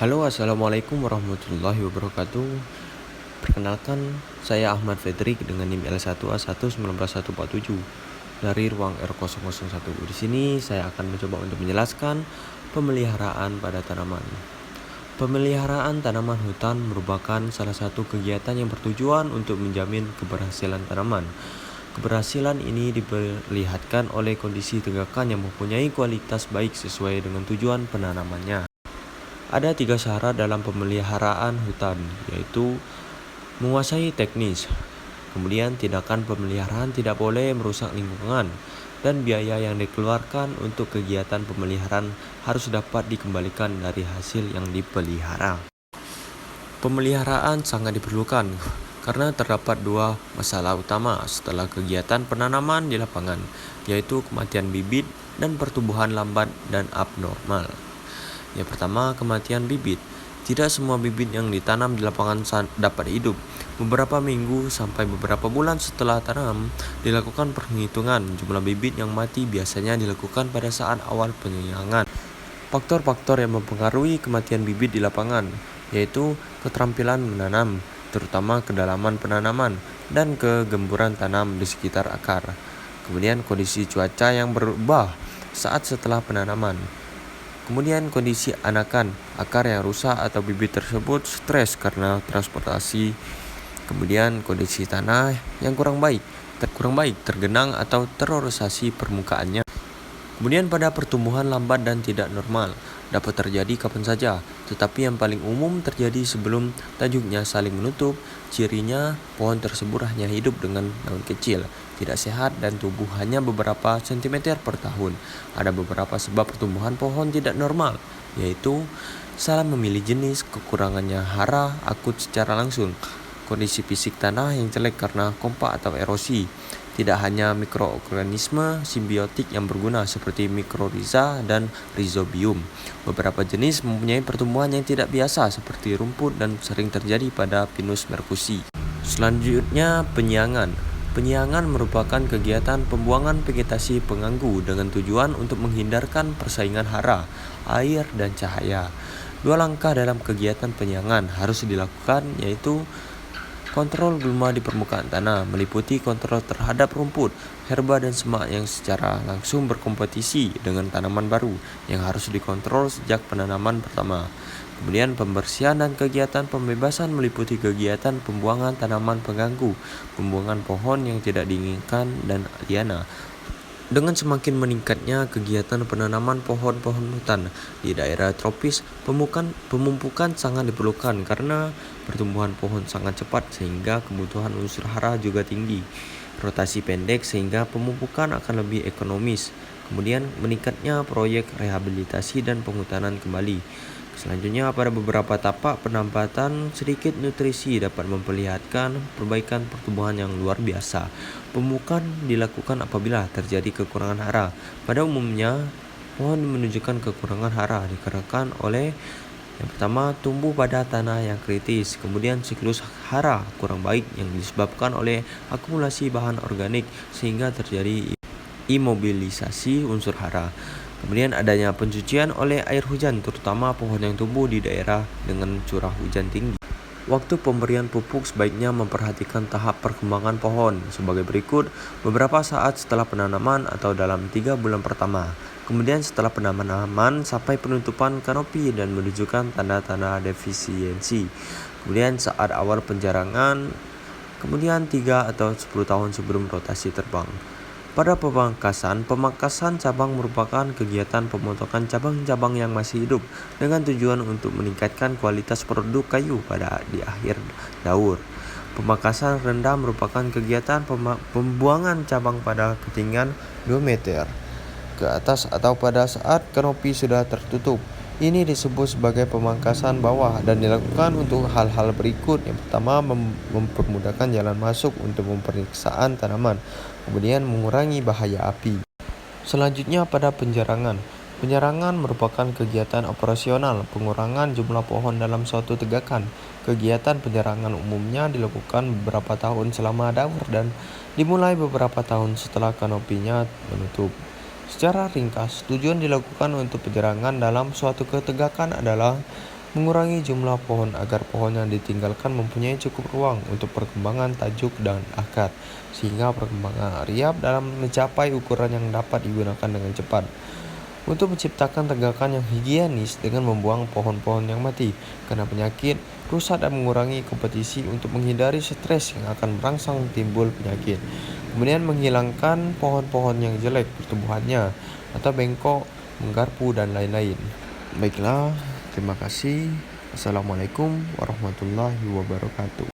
Halo, assalamualaikum warahmatullahi wabarakatuh. Perkenalkan, saya Ahmad Fedrik dengan NIM L1A1194147 dari ruang R001. Di sini saya akan mencoba untuk menjelaskan pemeliharaan pada tanaman. Pemeliharaan tanaman hutan merupakan salah satu kegiatan yang bertujuan untuk menjamin keberhasilan tanaman. Keberhasilan ini diperlihatkan oleh kondisi tegakan yang mempunyai kualitas baik sesuai dengan tujuan penanamannya. Ada 3 syarat dalam pemeliharaan hutan, yaitu menguasai teknis, kemudian tindakan pemeliharaan tidak boleh merusak lingkungan, dan biaya yang dikeluarkan untuk kegiatan pemeliharaan harus dapat dikembalikan dari hasil yang dipelihara. Pemeliharaan sangat diperlukan karena terdapat 2 masalah utama setelah kegiatan penanaman di lapangan, yaitu kematian bibit dan pertumbuhan lambat dan abnormal. Yang pertama, kematian bibit. Tidak semua bibit yang ditanam di lapangan dapat hidup. Beberapa minggu sampai beberapa bulan setelah tanam, dilakukan perhitungan jumlah bibit yang mati biasanya dilakukan pada saat awal penyiangan. Faktor-faktor yang mempengaruhi kematian bibit di lapangan, yaitu keterampilan menanam, terutama kedalaman penanaman, dan kegemburan tanam di sekitar akar. Kemudian kondisi cuaca yang berubah saat setelah penanaman. Kemudian kondisi anakan, akar yang rusak atau bibit tersebut stres karena transportasi. Kemudian kondisi tanah yang kurang baik, tergenang atau terorosasi permukaannya. Kemudian pada pertumbuhan lambat dan tidak normal, dapat terjadi kapan saja, tetapi yang paling umum terjadi sebelum tajuknya saling menutup. Cirinya, pohon tersebut hanya hidup dengan daun kecil, tidak sehat dan tumbuh hanya beberapa sentimeter per tahun. Ada beberapa sebab pertumbuhan pohon tidak normal, yaitu salah memilih jenis, kekurangannya hara akut secara langsung, kondisi fisik tanah yang jelek karena kompak atau erosi. Tidak hanya mikroorganisme simbiotik yang berguna seperti mikrorhiza dan rhizobium. Beberapa jenis mempunyai pertumbuhan yang tidak biasa seperti rumput dan sering terjadi pada Pinus merkusi. Selanjutnya, penyiangan. Penyiangan merupakan kegiatan pembuangan vegetasi pengganggu dengan tujuan untuk menghindarkan persaingan hara, air, dan cahaya. 2 langkah dalam kegiatan penyiangan harus dilakukan, yaitu kontrol gulma di permukaan tanah, meliputi kontrol terhadap rumput, herba dan semak yang secara langsung berkompetisi dengan tanaman baru yang harus dikontrol sejak penanaman pertama. Kemudian pembersihan dan kegiatan pembebasan meliputi kegiatan pembuangan tanaman pengganggu, pembuangan pohon yang tidak diinginkan dan liana. Dengan semakin meningkatnya kegiatan penanaman pohon-pohon hutan di daerah tropis, pemumpukan sangat diperlukan karena pertumbuhan pohon sangat cepat sehingga kebutuhan unsur hara juga tinggi. Rotasi pendek sehingga pemumpukan akan lebih ekonomis. Kemudian meningkatnya proyek rehabilitasi dan penghutanan kembali. Selanjutnya, pada beberapa tapak penempatan sedikit nutrisi dapat memperlihatkan perbaikan pertumbuhan yang luar biasa. Pemupukan dilakukan apabila terjadi kekurangan hara. Pada umumnya, pohon menunjukkan kekurangan hara dikarenakan oleh yang pertama, tumbuh pada tanah yang kritis. Kemudian siklus hara kurang baik yang disebabkan oleh akumulasi bahan organik sehingga terjadi imobilisasi unsur hara. Kemudian adanya pencucian oleh air hujan, terutama pohon yang tumbuh di daerah dengan curah hujan tinggi. Waktu pemberian pupuk sebaiknya memperhatikan tahap perkembangan pohon sebagai berikut: beberapa saat setelah penanaman atau dalam 3 bulan pertama. Kemudian setelah penanaman sampai penutupan kanopi dan menunjukkan tanda-tanda defisiensi. Kemudian saat awal penjarangan, kemudian 3 atau 10 tahun sebelum rotasi terbang. Pada pemangkasan cabang merupakan kegiatan pemotongan cabang-cabang yang masih hidup dengan tujuan untuk meningkatkan kualitas produk kayu di akhir daur. Pemangkasan rendah merupakan kegiatan pembuangan cabang pada ketinggian 2 meter ke atas atau pada saat kanopi sudah tertutup. Ini disebut sebagai pemangkasan bawah dan dilakukan untuk hal-hal berikut. Yang pertama, mempermudahkan jalan masuk untuk pemeriksaan tanaman, kemudian mengurangi bahaya api. Selanjutnya pada penjarangan. Penjarangan merupakan kegiatan operasional pengurangan jumlah pohon dalam suatu tegakan. Kegiatan penjarangan umumnya dilakukan beberapa tahun selama daur dan dimulai beberapa tahun setelah kanopinya menutup. Secara ringkas, tujuan dilakukan untuk penjarangan dalam suatu ketegakan adalah mengurangi jumlah pohon agar pohon yang ditinggalkan mempunyai cukup ruang untuk perkembangan tajuk dan akar, sehingga perkembangan riap dalam mencapai ukuran yang dapat digunakan dengan cepat. Untuk menciptakan tegakan yang higienis dengan membuang pohon-pohon yang mati karena penyakit, rusak dan mengurangi kompetisi untuk menghindari stres yang akan merangsang timbul penyakit. Kemudian menghilangkan pohon-pohon yang jelek pertumbuhannya atau bengkok, menggarpu dan lain-lain. Baiklah, terima kasih. Assalamualaikum warahmatullahi wabarakatuh.